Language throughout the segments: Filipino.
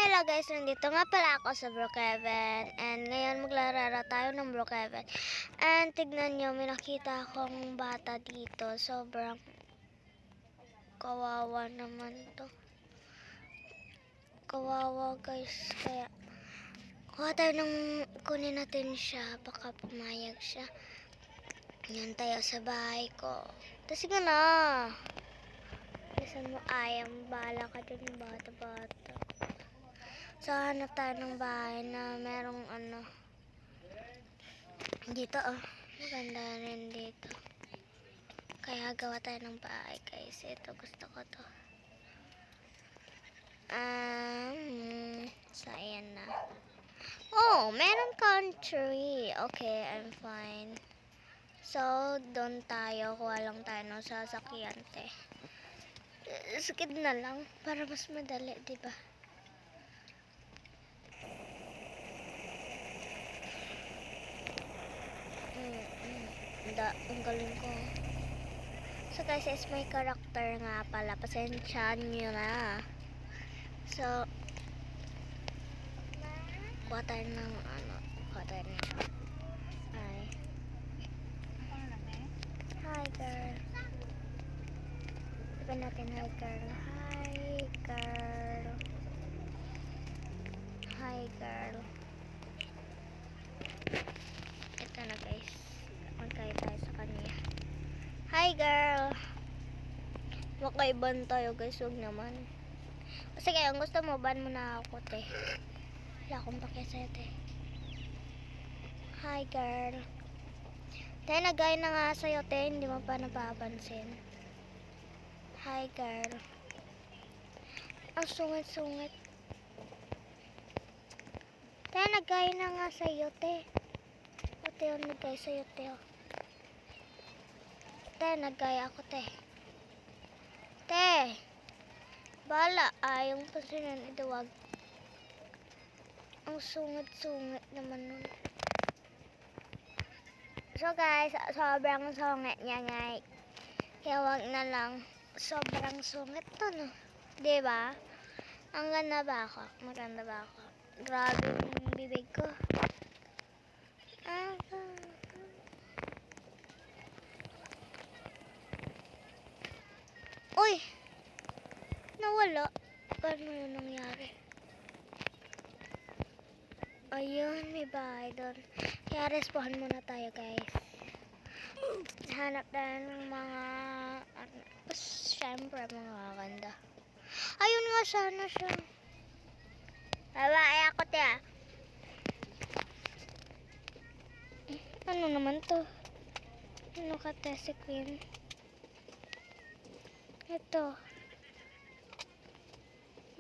Hello guys, nandito nga pala ako sa Brookhaven. And ngayon maglarara tayo ng Brookhaven. And tignan nyo, may nakita akong bata dito. Sobrang kawawa naman to. Kawawa guys. Kaya kuha tayo ng kunin natin siya. Baka pumayag siya. Yan tayo sa bahay ko. Tapos sige na. Bisan mo ayam. Bahala ka dun yung bata-bata. So, hanap tayo ng bahay na merong dito maganda rin dito. Kaya gawa tayo ng bahay guys. Ito, gusto ko to. So, ayan na. Oh, meron country. Okay, I'm fine. So, doon tayo. Kuha lang tayo ng sasakyan, te. Skid na lang para mas madali, diba? Ang galing ko. So guys, is may character nga pala. Pasensya nyo na. So, kuha tayo ng kuha tayo ng hi. Hi girl. Sabihin natin hi girl. Hi girl. Hi girl. Ito na guys. Magkaya tayo sa kanya. Hi girl. Makaiban tayo guys. Huwag naman. Kasi kaya ang gusto mo, ban mo na ako te. Wala akong pakiya sa'yo te. Hi girl. Te, nagay na nga sa'yo te. Hindi mo pa napapansin. Hi girl. Ang sungit-sungit. Te, nagay na nga sa'yo te. O te, nagay sa'yo te. Te, nagay ako te. Te. Bala, yung pasinan iduwag. Ang sungit-sungit naman nun. So guys, sobrang sungit niya ngay. Kaya wag na lang. Sobrang sungit to no. Diba? Ang ganda ba ako? Maganda ba ako? Grabe yung bibig ko. Uy! Nawala. Paano yun nangyari? Ayun, may bahay doon. Kaya respawn muna tayo guys. Hanap tayo ng mga syempre mga ganda. Ayun nga sana siya. Babay ako te. Ano naman to? Ano ka te si Queen? Ito.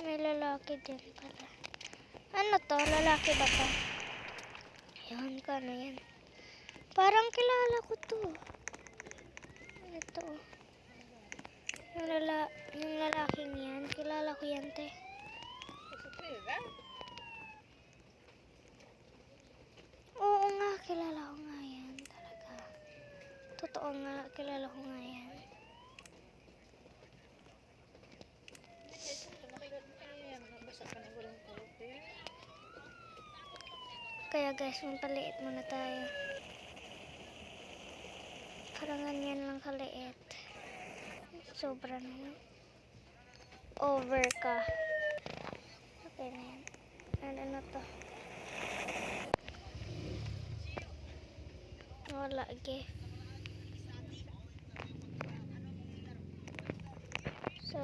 May lalaki din pala. Ano to? Lalaki ba to? Ayun ka na yan. Parang kilala ko to. Ito. Yung lalaking yan. Kilala ko yan te. Oo nga, kilala ko nga yan. Talaga. Totoo nga, kilala ko nga yan. Kaya guys, magpaliit muna tayo. Karangan yan lang kaliit. Sobra naman. Over ka. Okay na yan. Ano to? Wala, gift. So,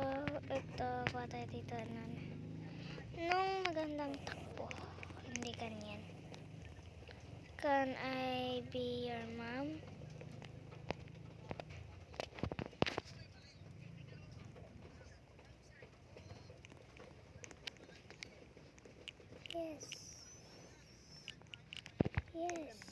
ito, kuha tayo dito nung magandang takbo. Hindi ganyan. Can I be your mom? Yes. Yes.